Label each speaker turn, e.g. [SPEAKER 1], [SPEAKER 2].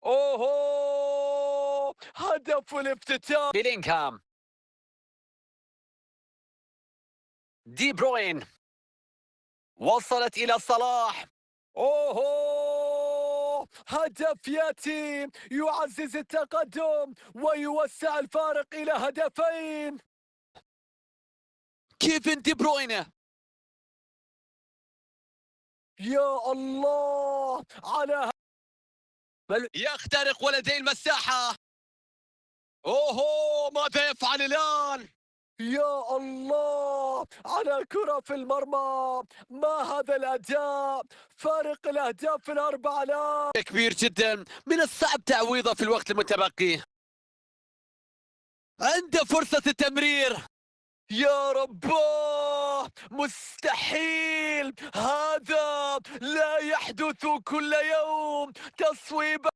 [SPEAKER 1] اوهو، هدف الافتتاح.
[SPEAKER 2] بيلينغهام، دي بروين، وصلت إلى صلاح.
[SPEAKER 1] اوهو، هدف ياتي يعزز التقدم ويوسع الفارق الى هدفين.
[SPEAKER 2] كيفن دي بروين،
[SPEAKER 1] يا الله على
[SPEAKER 2] يخترق ولدي المساحة. أوهو، ماذا يفعل الآن؟
[SPEAKER 1] يا الله على كرة في المرمى. ما هذا الأداء، فارق الأهداف الأربعة الآن.
[SPEAKER 2] كبير جدا، من الصعب تعويضه في الوقت المتبقي. عنده فرصة التمرير.
[SPEAKER 1] يا رباه، مستحيل، هذا لا يحدث كل يوم. تصويب